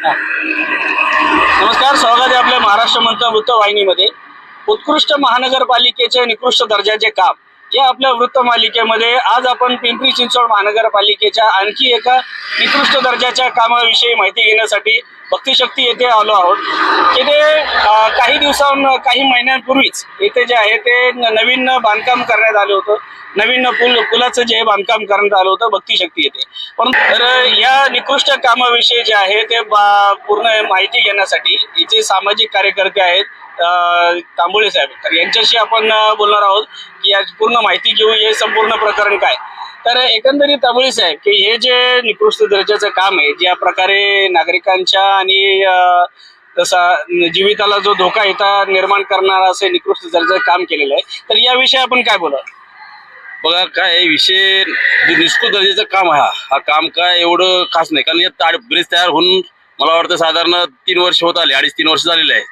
नमस्कार, स्वागत आहे आपल्या महाराष्ट्र मंत्र वृत्तवाहिनीमध्ये। उत्कृष्ट महानगरपालिकेचे निकृष्ट दर्जाचे काम या आपल्या वृत्तमालिकेमध्ये आज आपण पिंपरी चिंचवड महानगरपालिकेच्या आणखी एका निकृष्ट दर्जाच्या कामाविषयी माहिती घेण्यासाठी भक्तिशक्ती येथे आलो आहोत। येथे काही महिन्यांपूर्वीच येथे जे आहे ते नवीन बांधकाम करण्यात आले होतं। नवीन पुलाचं जे बांधकाम करण्यात आलं होतं भक्तिशक्ती येथे। पण तर या निकृष्ट कामाविषयी जे आहे ते पूर्ण माहिती घेण्यासाठी इथे सामाजिक कार्यकर्ते आहेत तांबोळे साहेब, तर यांच्याशी आपण बोलणार आहोत की या पूर्ण माहिती घेऊ हे संपूर्ण प्रकरण काय। तर एकंदरीत तांबोळे साहेब की हे जे निकृष्ट दर्जाचं काम आहे, ज्या प्रकारे नागरिकांच्या आणि तसा जीविताला जो धोका येता निर्माण करणारा असे निकृष्ट दर्जाचं काम केलेलं आहे, तर याविषयी आपण काय बोला? बघा काय विषय निकृष्ट दर्जाचं काम आहे। हा काम काय एवढं खास नाही, कारण या ब्रिज तयार होऊन मला वाटतं साधारण 3 वर्ष होत आले, 2.5-3 वर्ष झालेले आहे।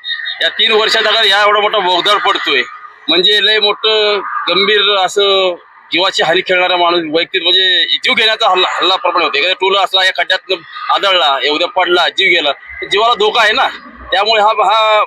या 3 वर्षात अगर या एवढा मोठा बोगदाळ पडतोय म्हणजे लय मोठं गंभीर असं जीवाची हानी खेळणारा माणूस वैयक्तिक म्हणजे जीव घेण्याचा हल्ला प्रमाण होते। एखाद्या टोल असला या खड्ड्यात आदळला, उद्या पडला, जीव गेला, जीवाला धोका आहे ना। त्यामुळे हा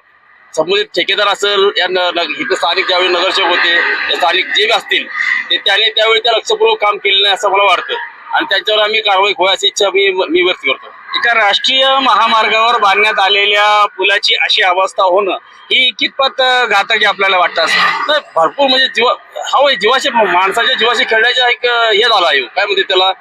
संबंधित ठेकेदार असेल या इथं स्थानिक ज्यावेळी नगरसेवक होते, स्थानिक जे असतील ते त्याने त्यावेळी त्या लक्षपूर्वक काम केलं नाही असं मला वाटतं, आणि त्यांच्यावर आम्ही कारवाई व्हायची इच्छा मी व्यक्त करतो। एका राष्ट्रीय महामार्गावर बांधण्यात आलेल्या पुलाची अशी अवस्था होणं ही कितपत घातक आहे आपल्याला वाटतं? तर भरपूर म्हणजे जीवाशी माणसाच्या जीवाशी खेळण्याचा एक हे झाला आहे, काय म्हणते त्याला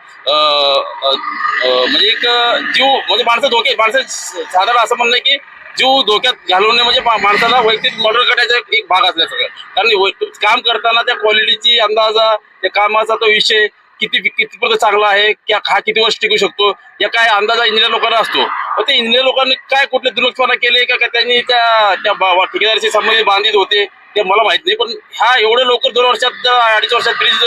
म्हणजे एक जीव म्हणजे माणसं साधारण असं म्हणणं की जीव धोक्यात घालवणे म्हणजे माणसाला वैयक्तिक मर्डर करण्याचा एक भाग असल्या सगळं। कारण काम करताना त्या क्वालिटीची अंदाजा, त्या कामाचा तो विषय कितीपर्यंत चांगला आहे, हा किती वर्ष टिकू शकतो या काय अंदाजा इंजिनियर लोकांना असतो। पण ते इंजिनियर लोकांनी काय कुठले दुर्लक्षपणा केले का त्यांनी त्या ठेकेदाराशी संबंधित बांधित होते ते मला माहित नाही। पण ह्या एवढे लवकर 2 वर्षात 2.5 वर्षात ब्रिज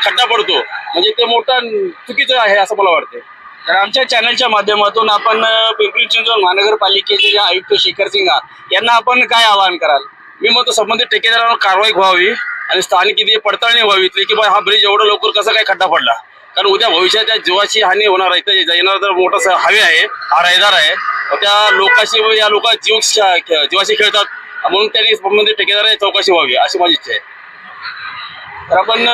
खड्डा पडतो म्हणजे ते मोठं चुकीचं आहे असं मला वाटतं। तर आमच्या चॅनलच्या माध्यमातून आपण पिंपरी चिंचवड महानगरपालिकेचे जे आयुक्त शेखर सिंग यांना आपण काय आवाहन कराल? मी म्हणतो संबंधित ठेकेदारांवर कारवाई व्हावी आणि स्थानिक इथे पडताळणी व्हावी की बा हा ब्रिज एवढं लवकर कसा काय खड्डा पडला, कारण उद्या भविष्याच्या जीवाची हानी होणार आहे। तर येणार तर मोठा हायवे आहे, हा रहदार आहे, त्या लोकांशी या लोक जीवाशी खेळतात, म्हणून त्यांनी संबंधित ठेकेदारांची चौकशी व्हावी अशी माझी इच्छा आहे। तर आपण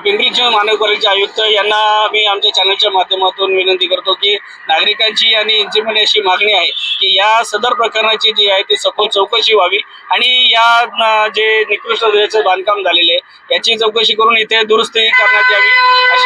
पिंपरी चिंचवड महानगरपालिकेचे आयुक्त यांना मी आमच्या चॅनलच्या माध्यमातून विनंती करतो की नागरिकांची आणि यांची अशी मागणी आहे की या सदर प्रकरणाची जी आहे ती सखोल चौकशी व्हावी आणि या जे निकृष्ट दर्जाचं बांधकाम झालेले आहे याची चौकशी करून इथे दुरुस्ती करण्यात यावी अशी